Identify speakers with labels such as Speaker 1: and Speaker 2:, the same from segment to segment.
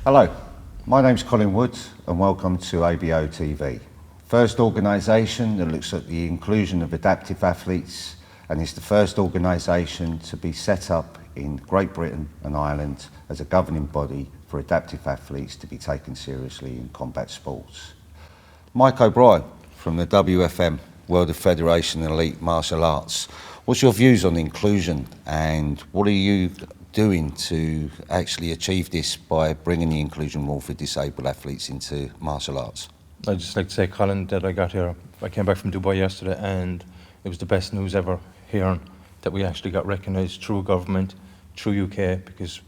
Speaker 1: Hello, my name's Colin Wood and welcome to A.B.O TV. First organisation that looks at the inclusion of adaptive athletes and is the first organisation to be set up in Great Britain and Ireland as a governing body for adaptive athletes to be taken seriously in combat sports. Mike O'Brien from the WFM, World of Federation of Elite Martial Arts. What's your views on inclusion and what are you doing to actually achieve this by bringing the inclusion rule for disabled athletes into martial arts?
Speaker 2: I'd just like to say, Colin, that I came back from Dubai yesterday and it was the best news ever hearing that we actually got recognised through government, through UK, because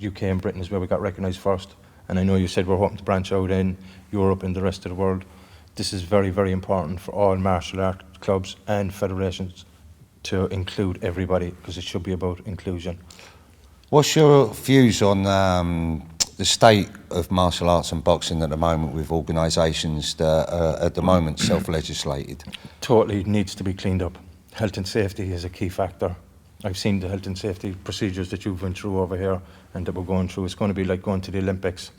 Speaker 2: UK and Britain is where we got recognised first. And I know you said we're hoping to branch out in Europe and the rest of the world. This is very, very important for all martial art clubs and federations to include everybody, because it should be about inclusion.
Speaker 1: What's your views on the state of martial arts and boxing at the moment with organisations that are at the moment self-legislated?
Speaker 2: Totally needs to be cleaned up. Health and safety is a key factor. I've seen the health and safety procedures that you've went through over here and that we're going through. It's going to be like going to the Olympics.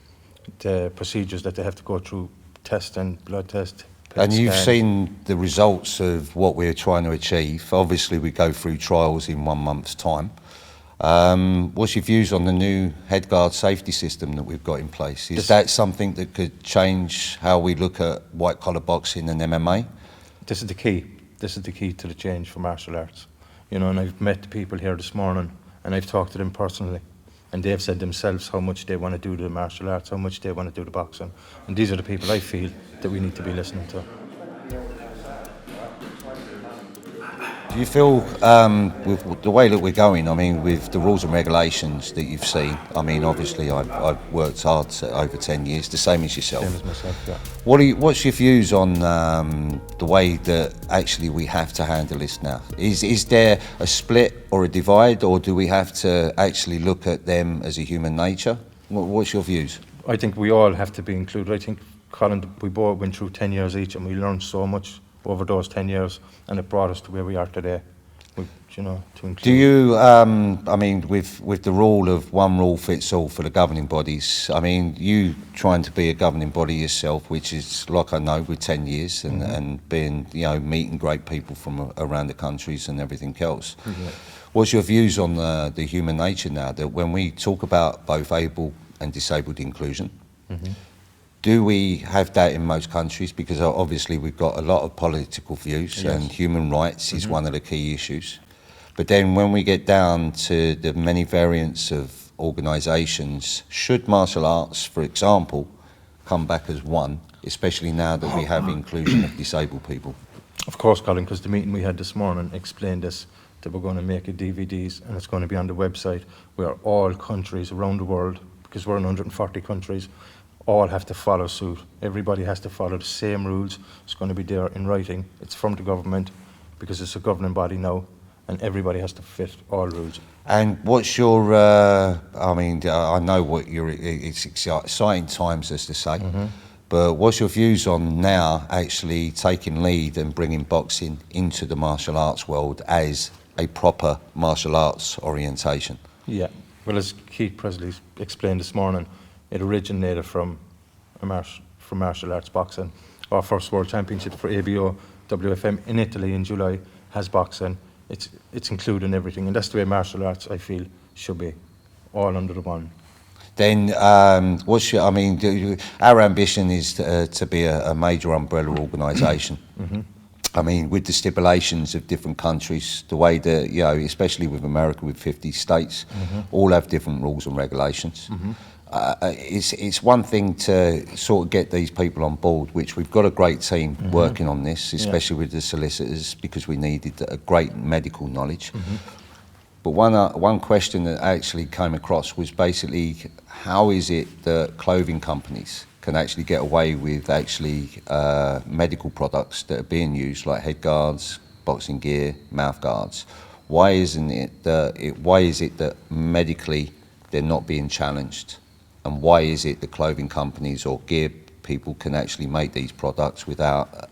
Speaker 2: The procedures that they have to go through, test and blood test.
Speaker 1: And you've seen the results of what we're trying to achieve. Obviously we go through trials in 1 month's time. What's your views on the new headguard safety system that we've got in place? Is that something that could change how we look at white collar boxing and MMA?
Speaker 2: This is the key. This is the key to the change for martial arts. You know, and I've met the people here this morning and I've talked to them personally. And they've said themselves how much they want to do the martial arts, how much they want to do the boxing. And these are the people I feel that we need to be listening to.
Speaker 1: Do you feel, with the way that we're going, I mean, with the rules and regulations that you've seen, I mean, obviously I've worked hard over 10 years, the same as yourself.
Speaker 2: Same as myself, yeah.
Speaker 1: What's your views on the way that actually we have to handle this now? Is there a split or a divide, or do we have to actually look at them as a human nature? What's your views?
Speaker 2: I think we all have to be included. I think, Colin, we both went through 10 years each and we learned so much over those 10 years, and it brought us to where we are today. You know, to include.
Speaker 1: Do you, I mean, with the rule of one rule fits all for the governing bodies, I mean, you trying to be a governing body yourself, which is, like I know, with 10 years and being, you know, meeting great people from around the countries and everything else. Mm-hmm. What's your views on the human nature now, that when we talk about both able and disabled inclusion, do we have that in most countries? Because obviously we've got a lot of political views, and human rights is one of the key issues. But then when we get down to the many variants of organisations, should martial arts, for example, come back as one, especially now that we have inclusion of disabled people?
Speaker 2: Of course, Colin, because the meeting we had this morning explained this, that we're going to make it DVDs and it's going to be on the website where all countries around the world, because we're in 140 countries, all have to follow suit. Everybody has to follow the same rules. It's going to be there in writing. It's from the government because it's a governing body now, and everybody has to fit all rules.
Speaker 1: And what's your, I mean, I know what it's exciting times, as to say, but what's your views on now actually taking lead and bringing boxing into the martial arts world as a proper martial arts orientation?
Speaker 2: Yeah, well, as Keith Presley explained this morning, it originated from martial arts boxing. Our first World Championship for A.B.O, WFM in Italy in July has boxing. It's including everything, and that's the way martial arts, I feel, should be, all under the one.
Speaker 1: Then I mean, our ambition is to be a major umbrella organisation. I mean, with the stipulations of different countries, the way that, you know, especially with America with 50 states, all have different rules and regulations. It's one thing to sort of get these people on board, which we've got a great team working on this, especially with the solicitors, because we needed a great medical knowledge. But one question that actually came across was basically, how is it that clothing companies can actually get away with actually medical products that are being used, like head guards, boxing gear, mouth guards? Why is it that medically they're not being challenged? And why is it that clothing companies or gear people can actually make these products without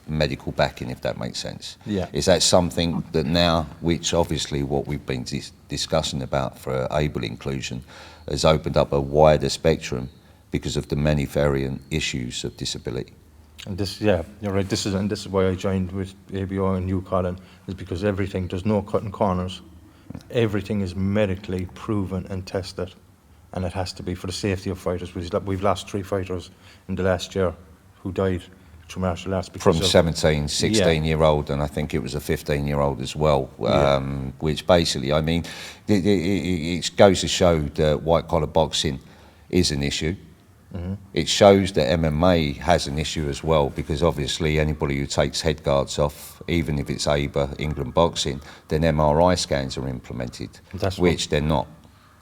Speaker 1: medical backing, if that makes sense.
Speaker 2: Yeah.
Speaker 1: Is that something that now, which obviously what we've been discussing about for able inclusion, has opened up a wider spectrum because of the many variant issues of disability?
Speaker 2: And this, yeah, you're right. This is why I joined with A.B.O and you, Colin, is because everything, there's no cutting corners. Everything is medically proven and tested, and it has to be for the safety of fighters. We've lost 3 fighters in the last year who died through martial arts because
Speaker 1: From
Speaker 2: of
Speaker 1: 17, 16-year-old, and I think it was a 15-year-old as well, which basically, I mean, it goes to show that white-collar boxing is an issue. It shows that MMA has an issue as well, because obviously anybody who takes head guards off, even if it's A.B.O, England Boxing, then MRI scans are implemented, which they're not.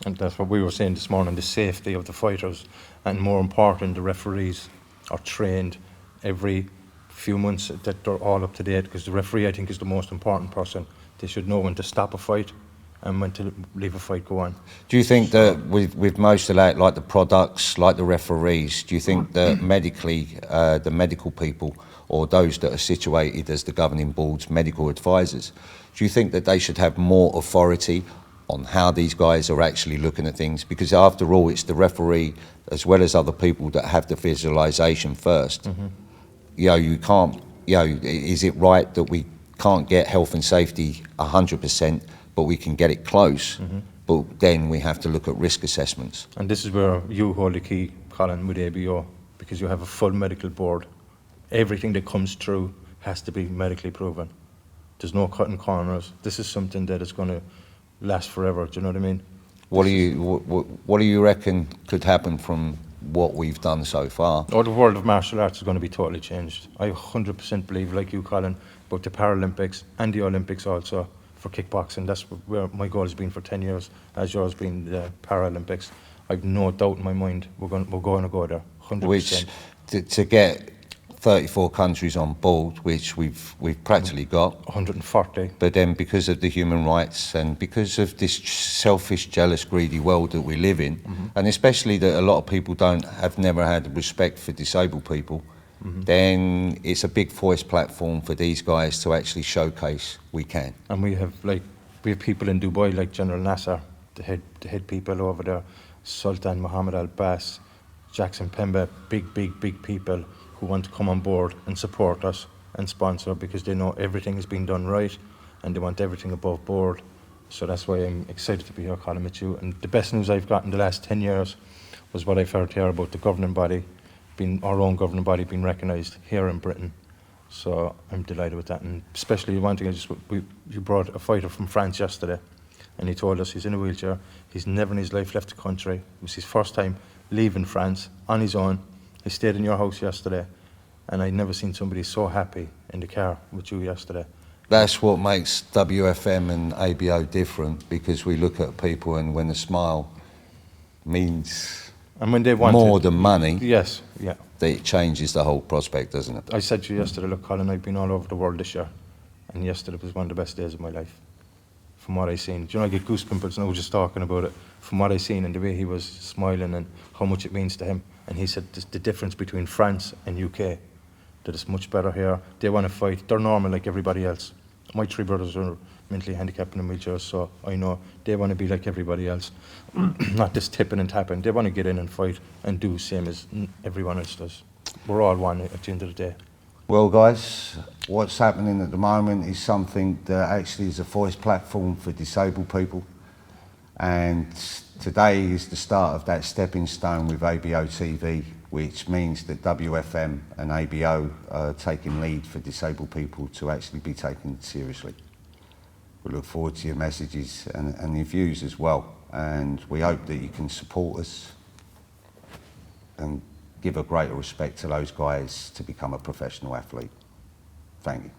Speaker 2: And that's what we were saying this morning, the safety of the fighters, and more important, the referees are trained every few months that they're all up to date, because the referee, I think, is the most important person. They should know when to stop a fight and when to leave a fight go on.
Speaker 1: Do you think that with most of that, like the products, like the referees, do you think that medically, the medical people, or those that are situated as the governing board's medical advisors, do you think that they should have more authority on how these guys are actually looking at things? Because after all, it's the referee as well as other people that have the visualization first. You know, you can't, you know, is it right that we can't get health and safety 100%, but we can get it close? But then we have to look at risk assessments.
Speaker 2: And this is where you hold the key, Colin, with A.B.O, because you have a full medical board. Everything that comes through has to be medically proven. There's no cutting corners. This is something that is going to last forever. Do you know what I mean?
Speaker 1: What do you reckon could happen from what we've done so far?
Speaker 2: Oh, the world of martial arts is going to be totally changed. I 100% believe, like you, Colin, about the Paralympics and the Olympics also for kickboxing. That's where my goal has been for 10 years, as yours been the Paralympics. I've no doubt in my mind we're going to go there, 100%.
Speaker 1: Which, to get 34 countries on board, which we've practically got.
Speaker 2: 140.
Speaker 1: But then because of the human rights and because of this selfish, jealous, greedy world that we live in, and especially that a lot of people have never had respect for disabled people, then it's a big voice platform for these guys to actually showcase we can.
Speaker 2: And we have people in Dubai like General Nasser, the head people over there, Sultan Mohammed Al Bass, Jackson Pemba, big people who want to come on board and support us and sponsor, because they know everything is being done right and they want everything above board. So that's why I'm excited to be here, Colin, with you. And the best news I've got in the last 10 years was what I've heard here about the governing body, our own governing body being recognised here in Britain. So I'm delighted with that. And especially one thing, you brought a fighter from France yesterday, and he told us he's in a wheelchair. He's never in his life left the country. It was his first time leaving France on his own. He stayed in your house yesterday, and I'd never seen somebody so happy in the car with you yesterday.
Speaker 1: That's what makes WFM and A.B.O different, because we look at people and when a smile means
Speaker 2: and when they want
Speaker 1: more than money,
Speaker 2: yes, yeah,
Speaker 1: it changes the whole prospect, doesn't it?
Speaker 2: I said to you yesterday, look, Colin, I've been all over the world this year, and yesterday was one of the best days of my life. From what I seen, do you know, I get goosebumps now just talking about it. From what I seen and the way he was smiling and how much it means to him. And he said the difference between France and UK, that it's much better here. They want to fight. They're normal like everybody else. My 3 brothers are mentally handicapped and in wheelchairs, so I know they want to be like everybody else. Not just tipping and tapping. They want to get in and fight and do the same as everyone else does. We're all one at the end of the day.
Speaker 1: Well, guys, what's happening at the moment is something that actually is a voice platform for disabled people. And today is the start of that stepping stone with A.B.O TV, which means that WFM and A.B.O are taking lead for disabled people to actually be taken seriously. We look forward to your messages and your views as well. And we hope that you can support us and give a greater respect to those guys to become a professional athlete. Thank you.